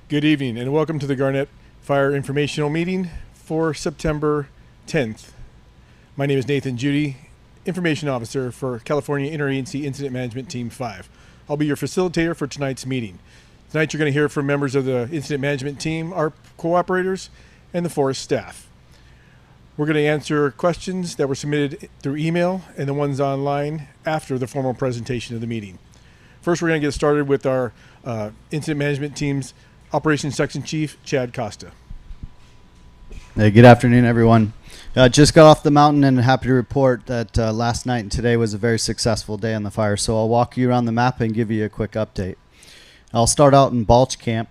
Good evening and welcome to the Garnet Fire Informational Meeting for September 10th. My name is Nathan Judy, Information Officer for California Interagency Incident Management Team 5. I'll be your facilitator for tonight's meeting. Tonight you're going to hear from members of the Incident Management Team, our cooperators, and the forest staff. We're going to answer questions that were submitted through email and the ones online after the formal presentation of the meeting. First, we're going to get started with our Incident Management Team's Operations Section Chief, Chad Costa. Hey, good afternoon, everyone. Just got off the mountain and happy to report that last night and today was a very successful day on the fire. So I'll walk you around the map and give you a quick update. I'll start out in Balch Camp.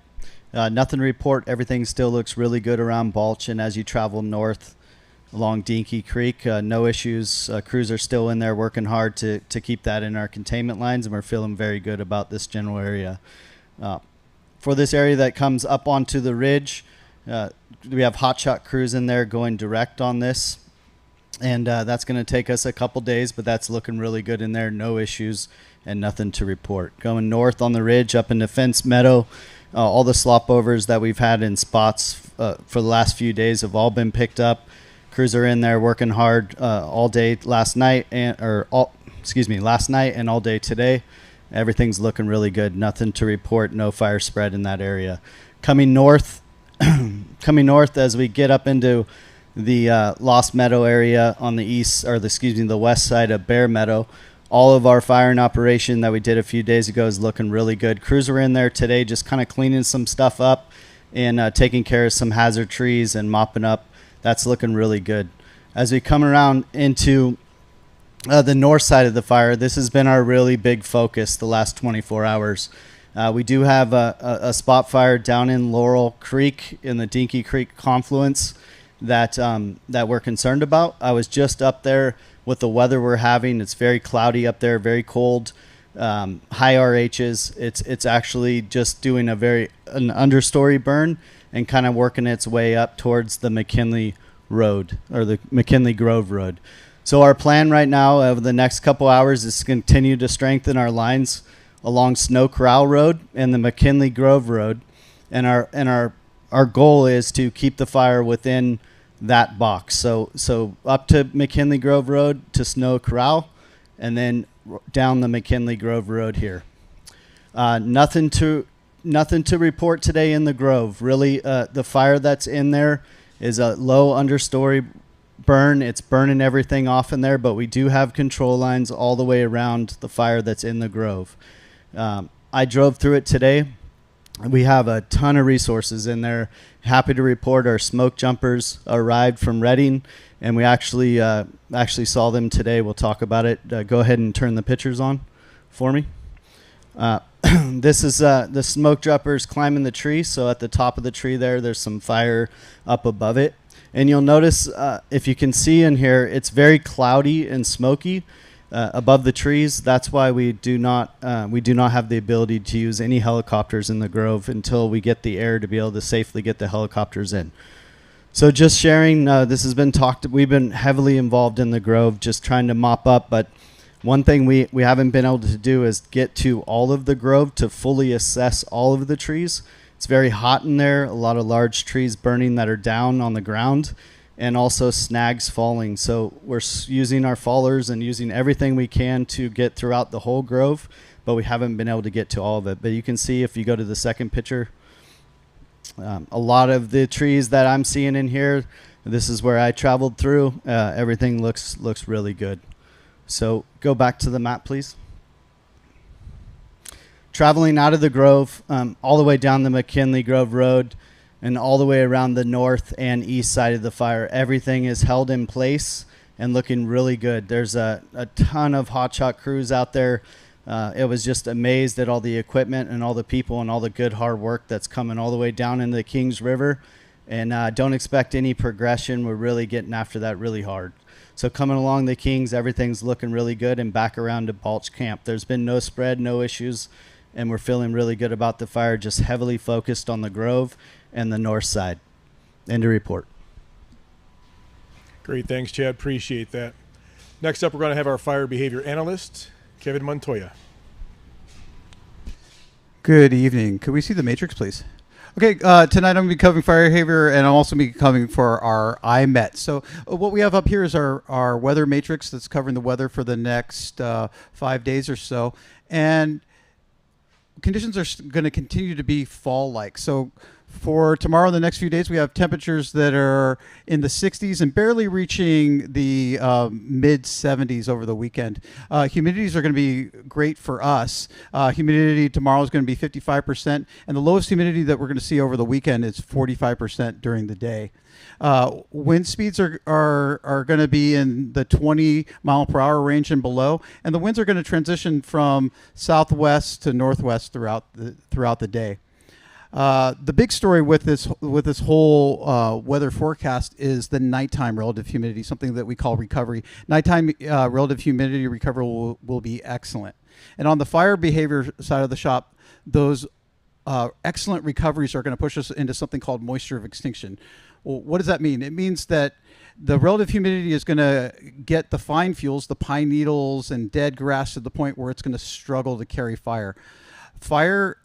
Nothing to report. Everything still looks really good around Balch. And as you travel north along Dinky Creek, no issues. Crews are still in there working hard to keep that in our containment lines. And we're feeling very good about this general area. For this area that comes up onto the ridge, we have hotshot crews in there going direct on this. And that's going to take us a couple days, but that's looking really good in there. No issues and nothing to report. Going north on the ridge up into Fence Meadow, all the slop overs that we've had in spots for the last few days have all been picked up. Crews are in there working hard all day last night and all day today. Everything's looking really good. Nothing to report. No fire spread in that area. Coming north as we get up into the Lost Meadow area on the the west side of Bear Meadow. All of our firing operation that we did a few days ago is looking really good. Crews are in there today just kind of cleaning some stuff up and taking care of some hazard trees and mopping up. That's looking really good. As we come around into the north side of the fire, this has been our really big focus the last 24 hours. We do have a spot fire down in Laurel Creek in the Dinky Creek confluence that we're concerned about. I was just up there with the weather we're having. It's very cloudy up there, very cold, high RHs. It's actually just doing an understory burn and kind of working its way up towards the McKinley Road or the McKinley Grove Road. So our plan right now over the next couple hours is to continue to strengthen our lines along Snow Corral Road and the McKinley Grove Road. And our goal is to keep the fire within that box. So up to McKinley Grove Road to Snow Corral and then down the McKinley Grove Road here. Nothing to report today in the Grove. Really, the fire that's in there is a low understory burn. It's burning everything off in there, but we do have control lines all the way around the fire that's in the Grove. I drove through it today. We have a ton of resources in there. Happy to report our smoke jumpers arrived from Redding, and we actually saw them today. We'll talk about it. Go ahead and turn the pictures on for me. This is the smoke jumpers climbing the tree. So at the top of the tree there's some fire up above it. And you'll notice, if you can see in here, it's very cloudy and smoky above the trees. That's why we do not have the ability to use any helicopters in the Grove until we get the air to be able to safely get the helicopters in. So just sharing, this has been talked. We've been heavily involved in the Grove, just trying to mop up. But one thing we haven't been able to do is get to all of the Grove to fully assess all of the trees. It's very hot in there, a lot of large trees burning that are down on the ground, and also snags falling. So we're using our fallers and using everything we can to get throughout the whole Grove, but we haven't been able to get to all of it. But you can see if you go to the second picture, a lot of the trees that I'm seeing in here, this is where I traveled through. Everything looks really good. So go back to the map, please. Traveling out of the Grove, all the way down the McKinley Grove Road and all the way around the north and east side of the fire, everything is held in place and looking really good. There's a ton of hotshot crews out there. It was just amazed at all the equipment and all the people and all the good hard work that's coming all the way down into the Kings River. And don't expect any progression. We're really getting after that really hard. So coming along the Kings, everything's looking really good, and back around to Balch Camp. There's been no spread, no issues, and we're feeling really good about the fire, just heavily focused on the Grove and the north side. End of report. Great, thanks, Chad. Appreciate that. Next up, we're going to have our fire behavior analyst, Kevin Montoya. Good evening. Could we see the matrix, please? Okay, tonight I'm going to be covering fire behavior, and I'm also going to be covering for our IMET. So what we have up here is our weather matrix that's covering the weather for the next 5 days or so. And conditions are going to continue to be fall-like. So for tomorrow, the next few days, we have temperatures that are in the 60s and barely reaching the mid 70s over the weekend. Humidities are going to be great for us. Humidity tomorrow is going to be 55%, and the lowest humidity that we're going to see over the weekend is 45% during the day. Wind speeds are going to be in the 20 mile per hour range and below, and the winds are going to transition from southwest to northwest throughout the day. The big story with this whole weather forecast is the nighttime relative humidity, something that we call recovery. Nighttime relative humidity recovery will be excellent. And on the fire behavior side of the shop, those excellent recoveries are going to push us into something called moisture of extinction. Well, what does that mean? It means that the relative humidity is going to get the fine fuels, the pine needles and dead grass, to the point where it's going to struggle to carry fire. Fire,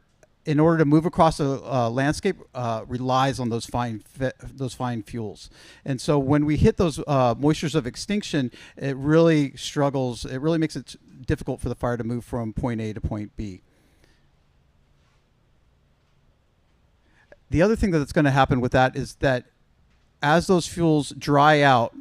in order to move across a landscape, relies on those fine fuels. And so when we hit those moistures of extinction, it really struggles. It really makes it difficult for the fire to move from point A to point B. The other thing that's going to happen with that is that as those fuels dry out,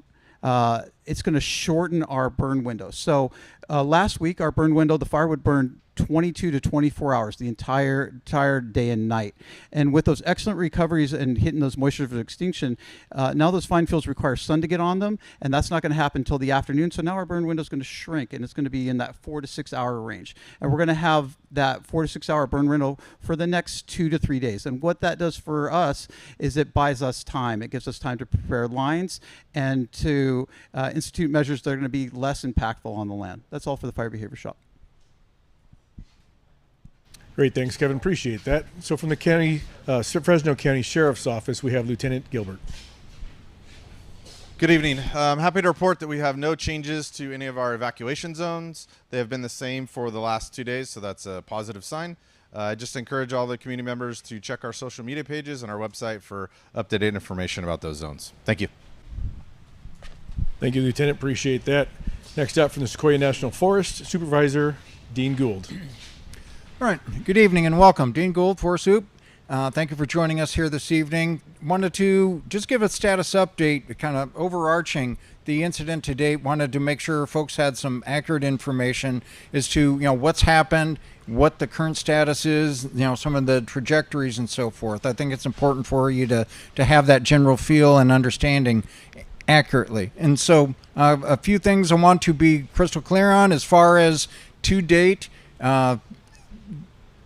it's going to shorten our burn window. So last week, our burn window, the fire would burn 22 to 24 hours, the entire day and night. And with those excellent recoveries and hitting those moisture of extinction, now those fine fuels require sun to get on them, and that's not going to happen until the afternoon. So now our burn window is going to shrink, and it's going to be in that 4 to 6 hour range. And we're going to have that 4 to 6 hour burn window for the next 2 to 3 days. And what that does for us is it buys us time. It gives us time to prepare lines and to institute measures that are going to be less impactful on the land. That's all for the fire behavior shop. Great, thanks, Kevin. Appreciate that. So from the Fresno County Sheriff's Office, we have Lieutenant Gilbert. Good evening. I'm happy to report that we have no changes to any of our evacuation zones. They have been the same for the last 2 days, so that's a positive sign. I just encourage all the community members to check our social media pages and our website for up-to-date information about those zones. Thank you. Thank you, Lieutenant. Appreciate that. Next up from the Sequoia National Forest, Supervisor Dean Gould. All right. Good evening and welcome. Dean Gould, Forest Soup. Thank you for joining us here this evening. Wanted to just give a status update, kind of overarching the incident to date. Wanted to make sure folks had some accurate information as to, what's happened, what the current status is, some of the trajectories and so forth. I think it's important for you to have that general feel and understanding accurately. And so a few things I want to be crystal clear on as far as to date.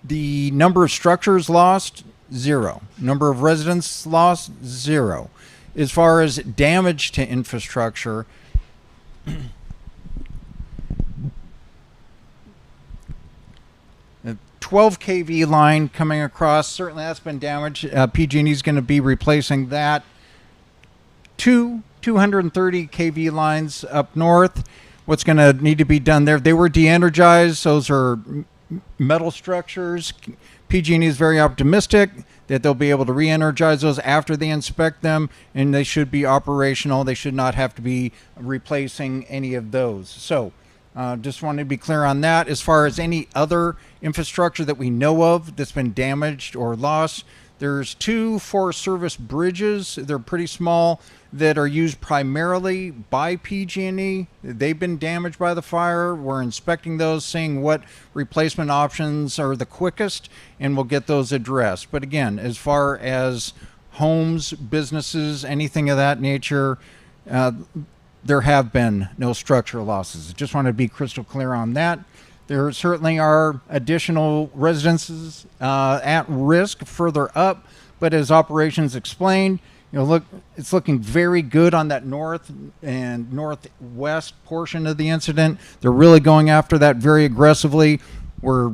The number of structures lost, 0. Number of residents lost, 0. As far as damage to infrastructure, 12 kV line coming across, certainly that's been damaged. PG&E is going to be replacing that. 230 kV lines up north. What's going to need to be done there? They were de-energized. Those are metal structures. PG&E is very optimistic that they'll be able to re-energize those after they inspect them, and they should be operational. They should not have to be replacing any of those. So just wanted to be clear on that. As far as any other infrastructure that we know of that's been damaged or lost, there's 2 Forest Service bridges. They're pretty small, that are used primarily by PG&E. They've been damaged by the fire. We're inspecting those, seeing what replacement options are the quickest, and we'll get those addressed. But again, as far as homes, businesses, anything of that nature, there have been no structural losses. Just want to be crystal clear on that. There certainly are additional residences at risk further up, but as operations explained, it's looking very good on that north and northwest portion of the incident. They're really going after that very aggressively. We're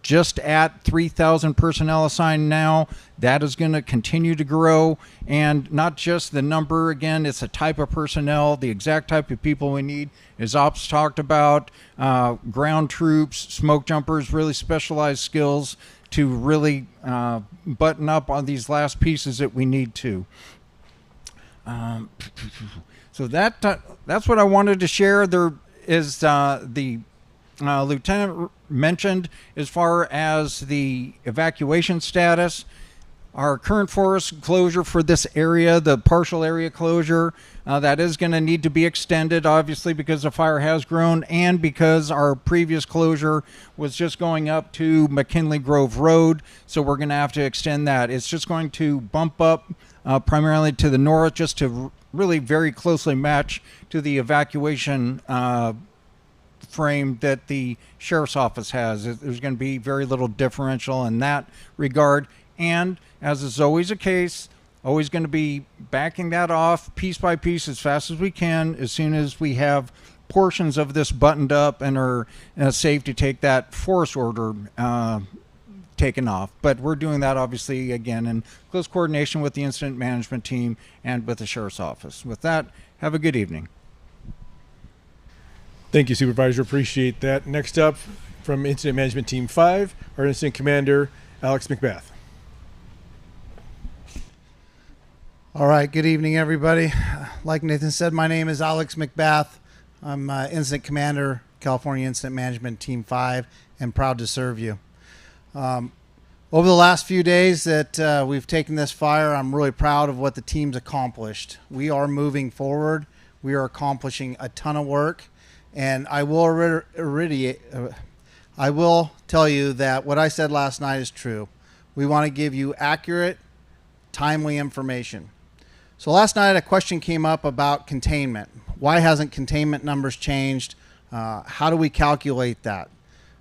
just at 3,000 personnel assigned now. That is going to continue to grow, and not just the number. Again, it's a type of personnel, the exact type of people we need, as Ops talked about. Ground troops, smoke jumpers, really specialized skills. to really button up on these last pieces that we need to. So that's what I wanted to share. There is the lieutenant mentioned as far as the evacuation status. Our current forest closure for this area, the partial area closure, that is going to need to be extended, obviously, because the fire has grown and because our previous closure was just going up to McKinley Grove Road. So we're going to have to extend that. It's just going to bump up primarily to the north, just to really very closely match to the evacuation frame that the sheriff's office has. There's going to be very little differential in that regard. And as is always the case, always going to be backing that off piece by piece as fast as we can as soon as we have portions of this buttoned up and are safe to take that forest order taken off. But we're doing that obviously again in close coordination with the incident management team and with the sheriff's office. With that, have a good evening. Thank you, Supervisor. Appreciate that. Next up from Incident Management Team 5, our Incident Commander, Alex McBath. All right, good evening, everybody. Like Nathan said, my name is Alex McBath. I'm Incident Commander, California Incident Management Team 5, and proud to serve you. Over the last few days that we've taken this fire, I'm really proud of what the team's accomplished. We are moving forward. We are accomplishing a ton of work, and I will tell you that what I said last night is true. We want to give you accurate, timely information. So last night a question came up about containment. Why hasn't containment numbers changed? How do we calculate that?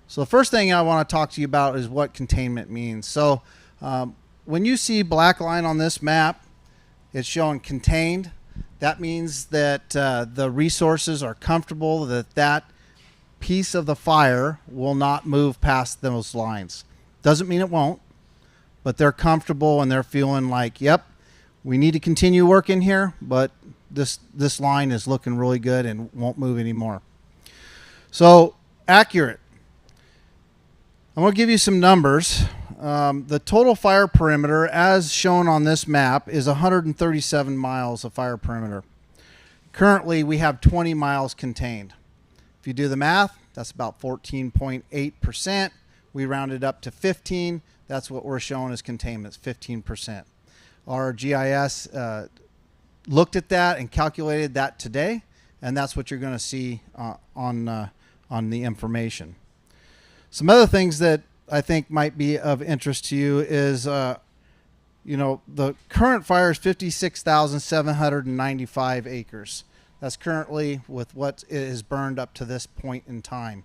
So the first thing I want to talk to you about is what containment means. So when you see black line on this map, it's showing contained. That means that the resources are comfortable that that piece of the fire will not move past those lines. Doesn't mean it won't, but they're comfortable and they're feeling like, yep, we need to continue working here, but this line is looking really good and won't move anymore. So accurate. I'm going to give you some numbers. The total fire perimeter, as shown on this map, is 137 miles of fire perimeter. Currently, we have 20 miles contained. If you do the math, that's about 14.8%. We rounded up to 15. That's what we're showing as containment, 15%. Our GIS looked at that and calculated that today, and that's what you're going to see on the information. Some other things that I think might be of interest to you is, the current fire is 56,795 acres. That's currently with what is burned up to this point in time.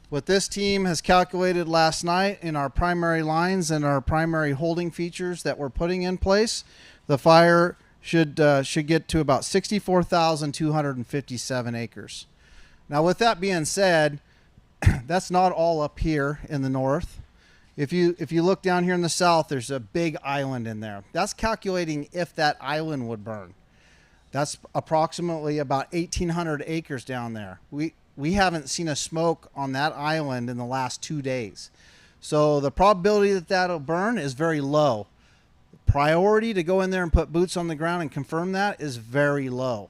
What this team has calculated last night in our primary lines and our primary holding features that we're putting in place, the fire should get to about 64,257 acres. Now, with that being said, that's not all up here in the north. If you look down here in the south, there's a big island in there. That's calculating if that island would burn. That's approximately about 1,800 acres down there. We haven't seen a smoke on that island in the last 2 days. So the probability that that'll burn is very low. Priority to go in there and put boots on the ground and confirm that is very low.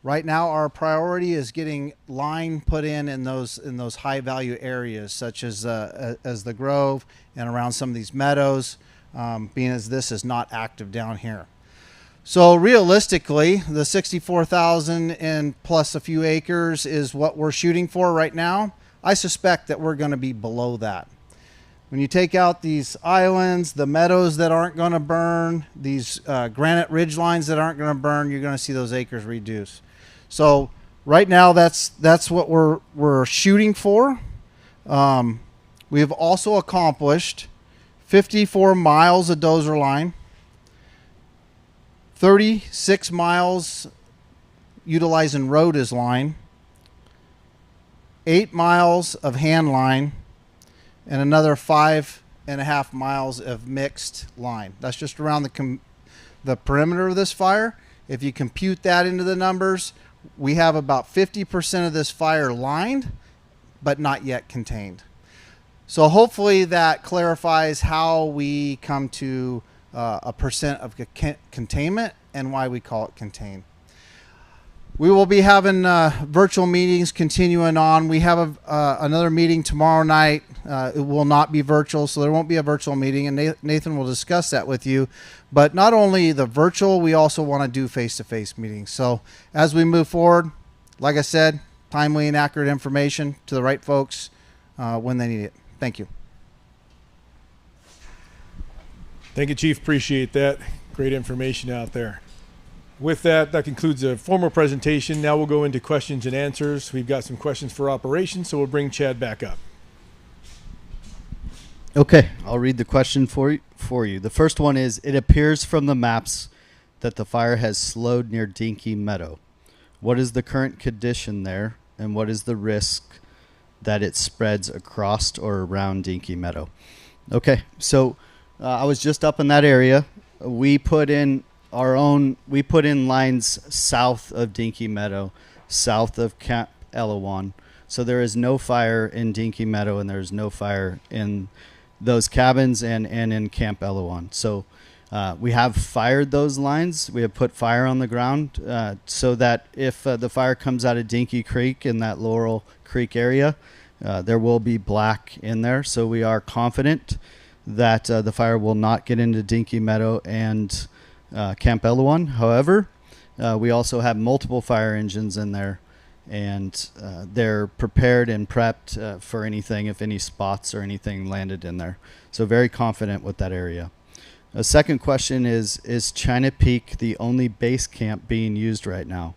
Right now, our priority is getting line put in those high value areas, such as the Grove and around some of these meadows, being as this is not active down here. So realistically, the 64,000 and plus a few acres is what we're shooting for right now. I suspect that we're going to be below that. When you take out these islands, the meadows that aren't going to burn, these granite ridge lines that aren't going to burn, you're going to see those acres reduce. So right now, that's what we're shooting for. We have also accomplished 54 miles of dozer line, 36 miles utilizing road as line, 8 miles of hand line, and another 5.5 miles of mixed line. That's just around the perimeter of this fire. If you compute that into the numbers, we have about 50% of this fire lined, but not yet contained. So hopefully that clarifies how we come to a percent of containment and why we call it contain. We will be having virtual meetings continuing on. We have another meeting tomorrow night. It will not be virtual, so there won't be a virtual meeting, and Nathan will discuss that with you. But not only the virtual, we also want to do face-to-face meetings. So as we move forward, like I said, timely and accurate information to the right folks when they need it. Thank you. Thank you, Chief. Appreciate that. Great information out there. With that, that concludes a formal presentation. Now we'll go into questions and answers. We've got some questions for operations, so we'll bring Chad back up. Okay, I'll read the question for you. The first one is, it appears from the maps that the fire has slowed near Dinky Meadow. What is the current condition there, and what is the risk that it spreads across or around Dinky Meadow? Okay, so I was just up in that area. We put in lines south of Dinky Meadow, south of Camp Elawan. So there is no fire in Dinky Meadow, and there's no fire in those cabins and in Camp Elawan. So we have fired those lines. We have put fire on the ground so that if the fire comes out of Dinky Creek in that Laurel Creek area, there will be black in there. So we are confident that the fire will not get into Dinky Meadow and Camp Elawan. However, we also have multiple fire engines in there, and they're prepared and prepped for anything, if any spots or anything landed in there. So very confident with that area. A second question is China Peak the only base camp being used right now?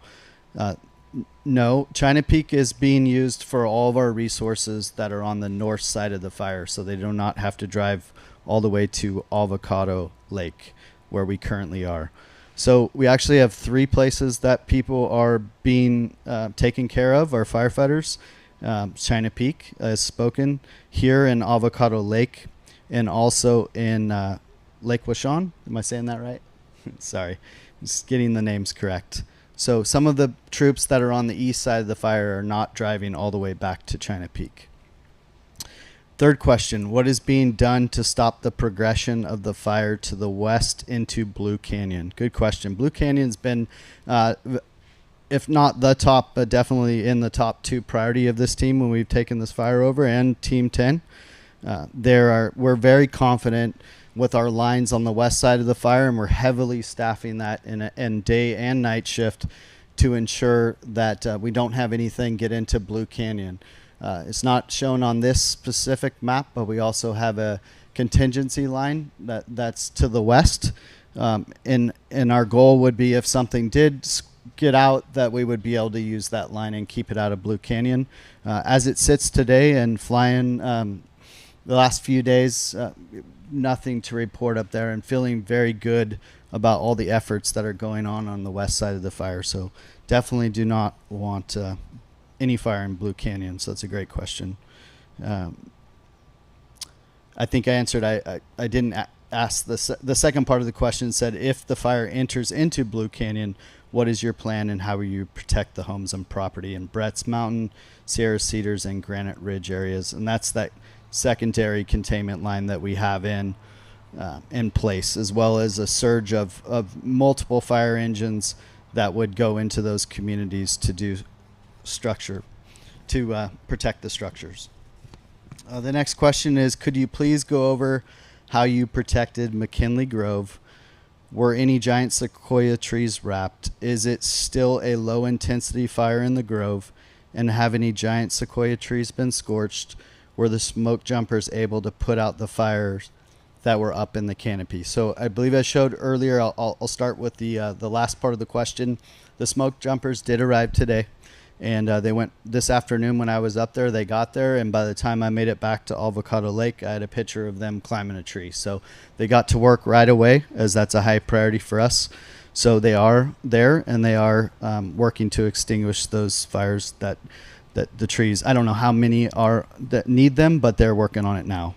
No, China Peak is being used for all of our resources that are on the north side of the fire, so they do not have to drive all the way to Avocado Lake, where we currently are. So we actually have 3 places that people are being taken care of, our firefighters. China Peak, as spoken, here in Avocado Lake, and also in Lake Washon. Am I saying that right? Sorry, just getting the names correct. So some of the troops that are on the east side of the fire are not driving all the way back to China Peak. Third question, what is being done to stop the progression of the fire to the west into Blue Canyon? Good question. Blue Canyon's been, if not the top, but definitely in the top 2 priority of this team when we've taken this fire over, and Team 10. We're very confident with our lines on the west side of the fire, and we're heavily staffing that in day and night shift to ensure that we don't have anything get into Blue Canyon. It's not shown on this specific map, but we also have a contingency line that's to the west. And our goal would be, if something did get out, that we would be able to use that line and keep it out of Blue Canyon. As it sits today and flying the last few days, nothing to report up there, and feeling very good about all the efforts that are going on the west side of the fire. So definitely do not want any fire in Blue Canyon. So that's a great question. I think I answered. I didn't ask the second part of the question. Said, if the fire enters into Blue Canyon, what is your plan and how will you protect the homes and property in Brett's Mountain, Sierra Cedars, and Granite Ridge areas? And that's that secondary containment line that we have in place, as well as a surge of multiple fire engines that would go into those communities to do structure, to protect the structures. The next question is, could you please go over how you protected McKinley Grove? Were any giant sequoia trees wrapped? Is it still a low intensity fire in the grove? And have any giant sequoia trees been scorched? Were the smoke jumpers able to put out the fires that were up in the canopy? So I believe I showed earlier, I'll start with the last part of the question. The smoke jumpers did arrive today, and they went this afternoon when I was up there. They got there, and by the time I made it back to Avocado Lake, I had a picture of them climbing a tree. So they got to work right away, as that's a high priority for us. So they are there, and they are working to extinguish those fires that the trees. I don't know how many are that need them, but they're working on it now.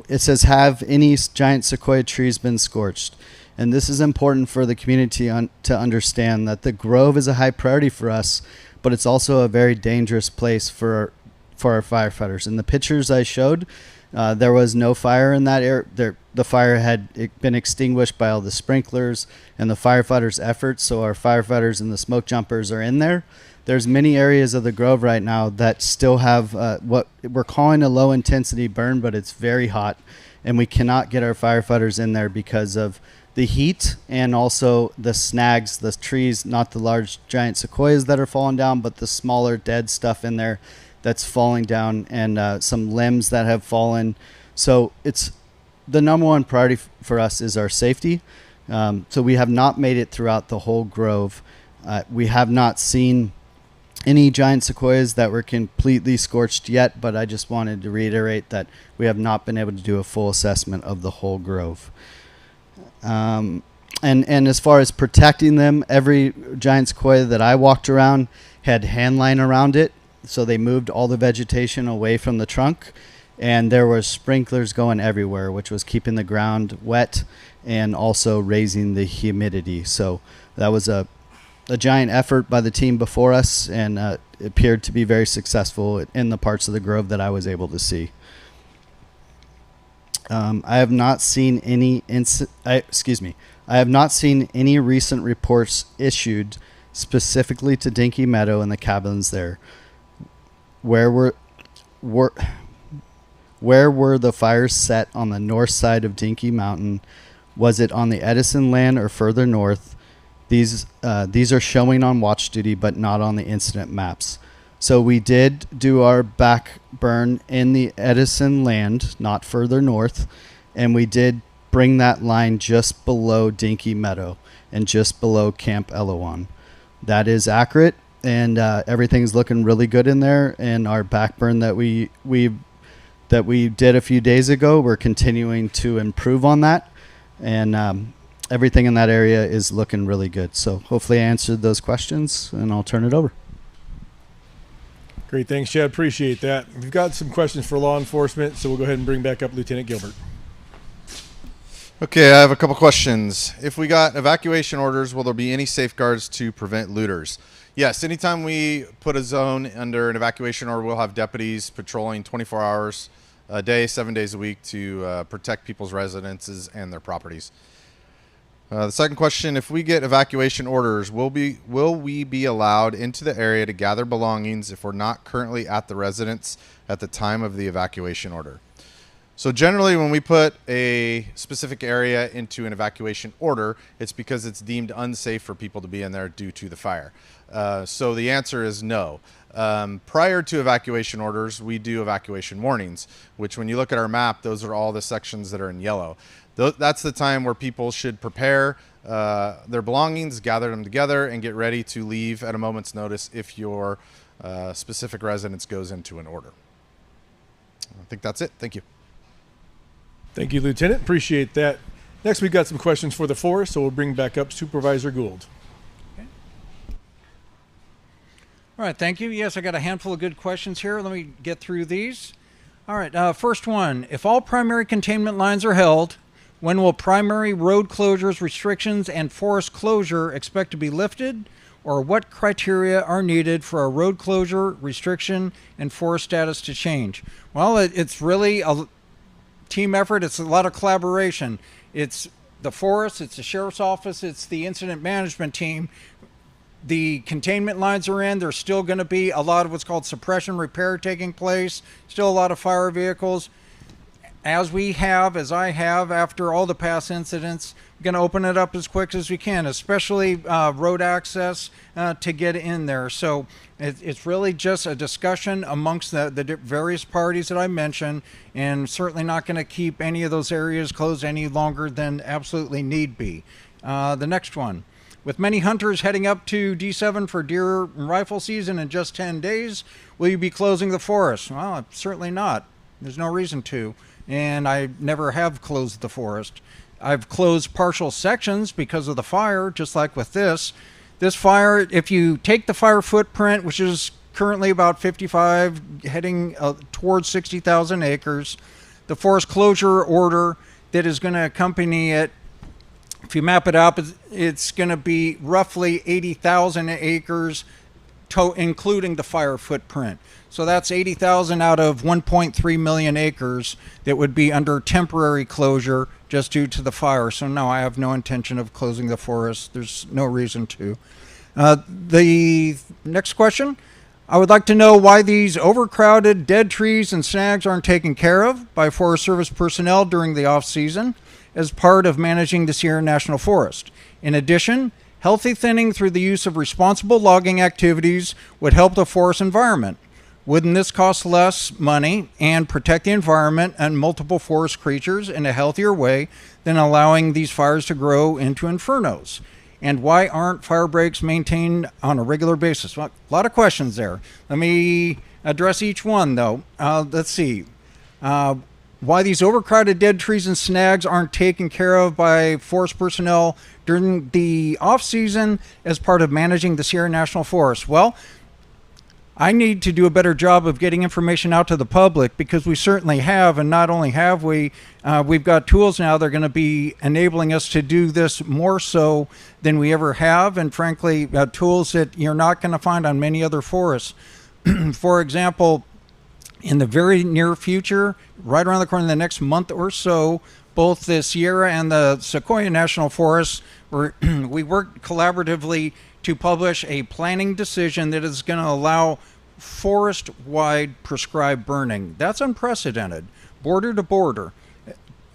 It says, have any giant sequoia trees been scorched? And this is important for the community to understand that the grove is a high priority for us, but it's also a very dangerous place for for our firefighters. In the pictures I showed, there was no fire in that area. The fire had been extinguished by all the sprinklers and the firefighters' efforts, so our firefighters and the smoke jumpers are in there. There's many areas of the Grove right now that still have what we're calling a low-intensity burn, but it's very hot, and we cannot get our firefighters in there because of the heat and also the snags, the trees, not the large giant sequoias that are falling down, but the smaller dead stuff in there that's falling down, and some limbs that have fallen. So it's the number one priority for us is our safety. So we have not made it throughout the whole Grove. We have not seen any giant sequoias that were completely scorched yet, but I just wanted to reiterate that we have not been able to do a full assessment of the whole Grove. And as far as protecting them, every giant sequoia that I walked around had handline around it, so they moved all the vegetation away from the trunk, and there were sprinklers going everywhere, which was keeping the ground wet and also raising the humidity. So that was a giant effort by the team before us, and appeared to be very successful in the parts of the Grove that I was able to see. I have not seen any I have not seen any recent reports issued specifically to Dinky Meadow and the cabins there. Where were the fires set on the north side of Dinky Mountain? Was it on the Edison land or further north? These are showing on watch duty, but not on the incident maps. So we did do our back burn in the Edison land, not further north, and we did bring that line just below Dinky Meadow and just below Camp Elowan. That is accurate, and everything's looking really good in there. And our back burn that we did a few days ago, we're continuing to improve on that, and everything in that area is looking really good. So hopefully I answered those questions, and I'll turn it over. Great, thanks, Chad. Appreciate that. We've got some questions for law enforcement, so we'll go ahead and bring back up Lieutenant Gilbert. Okay, I have a couple questions. If we got evacuation orders, will there be any safeguards to prevent looters? Yes, anytime we put a zone under an evacuation order, we'll have deputies patrolling 24 hours a day, 7 days a week to protect people's residences and their properties. The second question, if we get evacuation orders, will we be allowed into the area to gather belongings if we're not currently at the residence at the time of the evacuation order? So generally when we put a specific area into an evacuation order, it's because it's deemed unsafe for people to be in there due to the fire. So the answer is no. Prior to evacuation orders, we do evacuation warnings, which when you look at our map, those are all the sections that are in yellow. That's the time where people should prepare their belongings, gather them together, and get ready to leave at a moment's notice if your specific residence goes into an order. I think that's it. Thank you. Thank you, Lieutenant. Appreciate that. Next, we've got some questions for the forest, so we'll bring back up Supervisor Gould. Okay. All right, thank you. Yes, I got a handful of good questions here. Let me get through these. All right, first one. If all primary containment lines are held, when will primary road closures, restrictions, and forest closure expect to be lifted? Or what criteria are needed for a road closure, restriction, and forest status to change? Well, it's really a team effort. It's a lot of collaboration. It's the forest, it's the sheriff's office, it's the incident management team. The containment lines are in. There's still going to be a lot of what's called suppression repair taking place. Still a lot of fire vehicles. As I have after all the past incidents, we're going to open it up as quick as we can, especially road access to get in there. So it's really just a discussion amongst the various parties that I mentioned, and certainly not going to keep any of those areas closed any longer than absolutely need be. The next one. With many hunters heading up to D7 for deer and rifle season in just 10 days, will you be closing the forest? Well, certainly not. There's no reason to. And I never have closed the forest. I've closed partial sections because of the fire, just like with this. This fire, if you take the fire footprint, which is currently about 55, heading towards 60,000 acres, the forest closure order that is going to accompany it, if you map it out, it's going to be roughly 80,000 acres including the fire footprint. So that's 80,000 out of 1.3 million acres that would be under temporary closure just due to the fire. So no, I have no intention of closing the forest. There's no reason to. The next question. I would like to know why these overcrowded dead trees and snags aren't taken care of by Forest Service personnel during the off-season as part of managing the Sierra National Forest. In addition, healthy thinning through the use of responsible logging activities would help the forest environment. Wouldn't this cost less money and protect the environment and multiple forest creatures in a healthier way than allowing these fires to grow into infernos? And why aren't fire breaks maintained on a regular basis? Well, a lot of questions there. Let me address each one, though. Let's see. Why these overcrowded dead trees and snags aren't taken care of by forest personnel during the off-season as part of managing the Sierra National Forest? Well, I need to do a better job of getting information out to the public, because we certainly have, and not only have we, we've got tools now that are going to be enabling us to do this more so than we ever have, and frankly, tools that you're not going to find on many other forests. For example, in the very near future, right around the corner in the next month or so, both the Sierra and the Sequoia National Forests, we worked collaboratively to publish a planning decision that is going to allow forest-wide prescribed burning. That's unprecedented, border to border.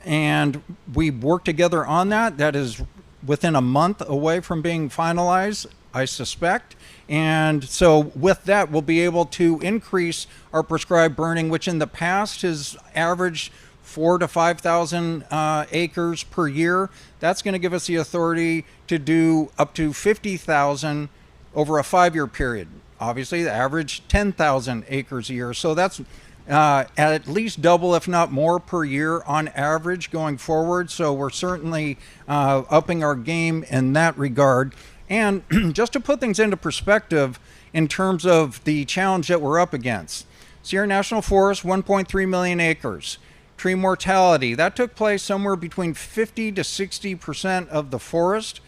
And we worked together on that. That is within a month away from being finalized, I suspect. And so with that, we'll be able to increase our prescribed burning, which in the past has averaged 4,000 to 5,000 acres per year. That's going to give us the authority to do up to 50,000 over a 5-year period. Obviously, the average 10,000 acres a year. So that's at least double, if not more, per year on average going forward. So we're certainly upping our game in that regard. And just to put things into perspective in terms of the challenge that we're up against, Sierra National Forest, 1.3 million acres. Tree mortality, that took place somewhere between 50 to 60% of the forest.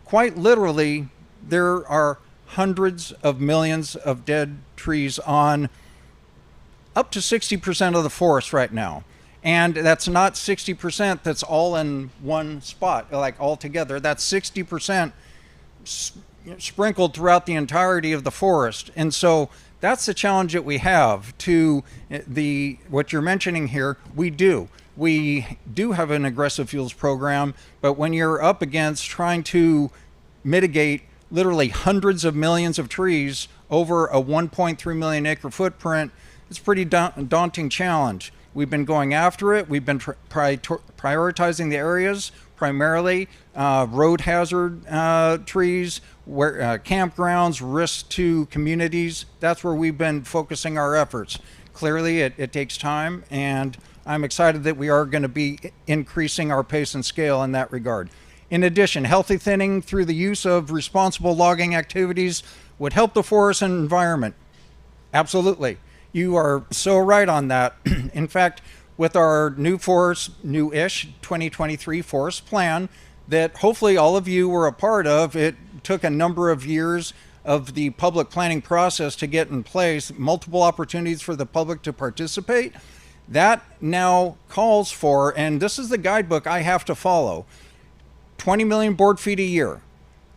Quite literally, there are hundreds of millions of dead trees on up to 60% of the forest right now. And that's not 60% that's all in one spot, like all together. That's 60% sprinkled throughout the entirety of the forest. And so that's the challenge that we have to what you're mentioning here. We do have an aggressive fuels program, but when you're up against trying to mitigate literally hundreds of millions of trees over a 1.3 million acre footprint, it's a pretty daunting challenge. We've been going after it. We've been prioritizing the areas, primarily road hazard trees, where campgrounds, risk to communities. That's where we've been focusing our efforts. Clearly, it takes time, and I'm excited that we are going to be increasing our pace and scale in that regard. In addition, healthy thinning through the use of responsible logging activities would help the forest and environment. Absolutely. You are so right on that. In fact, with our new-ish 2023 forest plan that hopefully all of you were a part of, it took a number of years of the public planning process to get in place, multiple opportunities for the public to participate. That now calls for, and this is the guidebook I have to follow, 20 million board feet a year.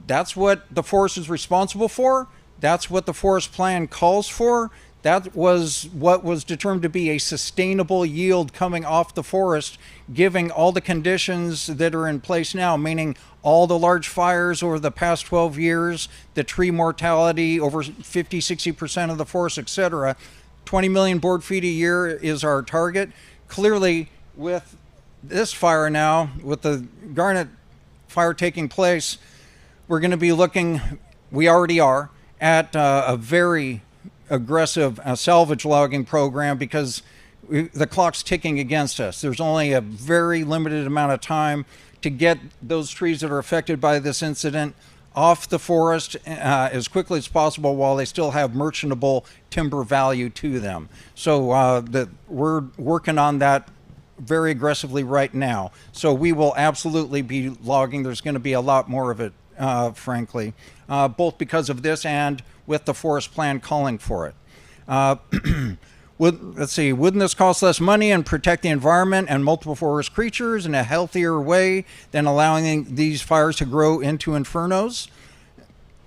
That's what the forest is responsible for. That's what the forest plan calls for. That was what was determined to be a sustainable yield coming off the forest, giving all the conditions that are in place now, meaning all the large fires over the past 12 years, the tree mortality over 50, 60% of the forest, etc. 20 million board feet a year is our target. Clearly, with this fire now, with the Garnet fire taking place, we're going to be looking, we already are, at a very aggressive salvage logging program, because the clock's ticking against us. There's only a very limited amount of time to get those trees that are affected by this incident off the forest as quickly as possible while they still have merchantable timber value to them. So we're working on that very aggressively right now. So we will absolutely be logging. There's going to be a lot more of it, frankly, both because of this and with the forest plan calling for it. Let's see, wouldn't this cost less money and protect the environment and multiple forest creatures in a healthier way than allowing these fires to grow into infernos?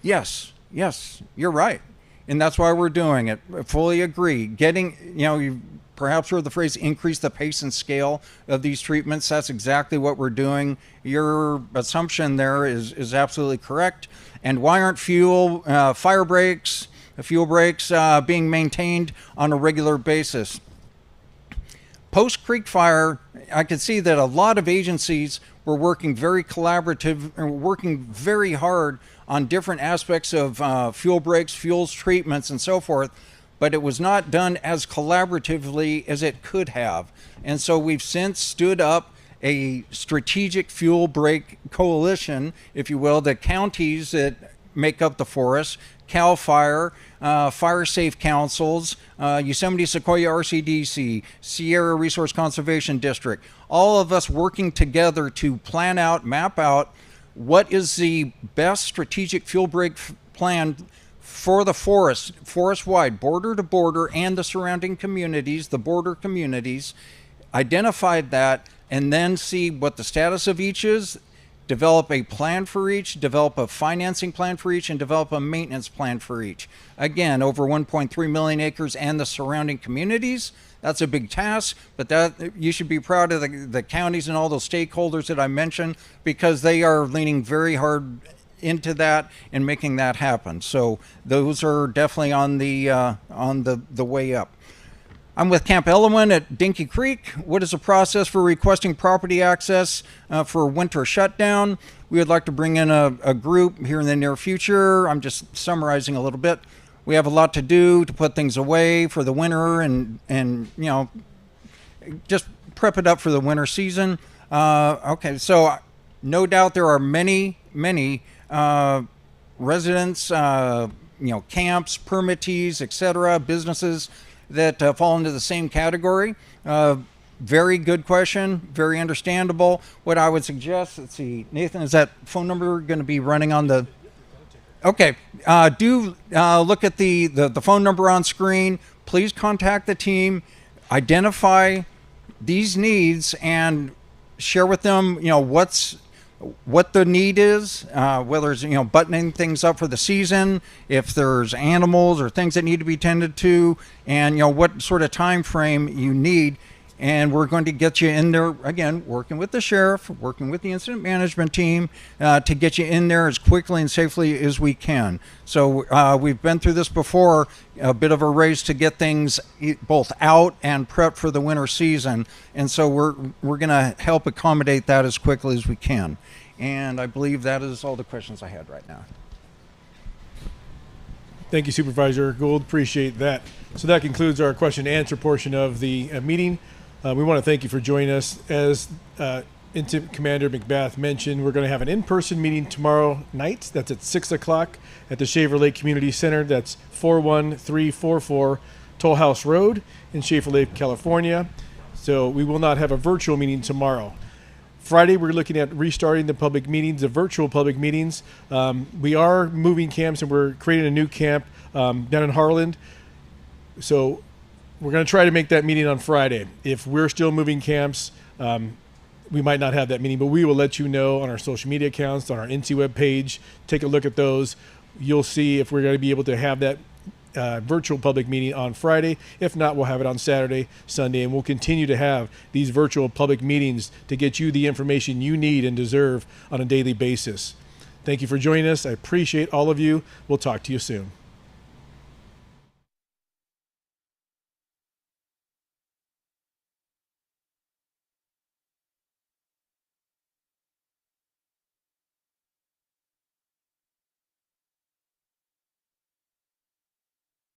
Yes, you're right. And that's why we're doing it. I fully agree. You perhaps heard the phrase increase the pace and scale of these treatments. That's exactly what we're doing. Your assumption there is absolutely correct. And why aren't fuel breaks being maintained on a regular basis? Post Creek Fire, I could see that a lot of agencies were working very collaborative and working very hard on different aspects of fuel breaks, fuels treatments, and so forth, but it was not done as collaboratively as it could have. And so we've since stood up a strategic fuel break coalition, if you will, the counties that make up the forest, CAL FIRE, Fire Safe Councils, Yosemite Sequoia RCDC, Sierra Resource Conservation District, all of us working together to plan out, map out what is the best strategic fuel break plan for the forest-wide, border to border, and the surrounding communities, the border communities, identified that, and then see what the status of each is, develop a plan for each, develop a financing plan for each, and develop a maintenance plan for each. Again, over 1.3 million acres and the surrounding communities. That's a big task, but that you should be proud of the counties and all those stakeholders that I mentioned, because they are leaning very hard into that and making that happen. So those are definitely on the way up. I'm with Camp Elwyn at Dinky Creek. What is the process for requesting property access for winter shutdown? We would like to bring in a group here in the near future. I'm just summarizing a little bit. We have a lot to do to put things away for the winter and just prep it up for the winter season. Okay, so no doubt there are many residents, camps, permittees, etc., businesses that fall into the same category. Very good question, very understandable. What I would suggest, let's see, Nathan, is that phone number going to be running on the... Okay, do look at the phone number on screen. Please contact the team, identify these needs, and share with them, what the need is, whether it's, buttoning things up for the season, if there's animals or things that need to be tended to, and, what sort of time frame you need. And we're going to get you in there, again, working with the sheriff, working with the incident management team, to get you in there as quickly and safely as we can. So we've been through this before, a bit of a race to get things both out and prepped for the winter season. And so we're going to help accommodate that as quickly as we can. And I believe that is all the questions I had right now. Thank you, Supervisor Gould. Appreciate that. So that concludes our question and answer portion of the meeting. We want to thank you for joining us. As Incident Commander McBath mentioned, we're going to have an in-person meeting tomorrow night. That's at 6 o'clock at the Shaver Lake Community Center. That's 41344 Toll House Road in Shaver Lake, California. So we will not have a virtual meeting tomorrow. Friday, we're looking at restarting the public meetings, the virtual public meetings. We are moving camps, and we're creating a new camp down in Harland. So we're going to try to make that meeting on Friday. If we're still moving camps, we might not have that meeting, but we will let you know on our social media accounts, on our NC web page. Take a look at those. You'll see if we're going to be able to have that virtual public meeting on Friday. If not, we'll have it on Saturday, Sunday, and we'll continue to have these virtual public meetings to get you the information you need and deserve on a daily basis. Thank you for joining us. I appreciate all of you. We'll talk to you soon.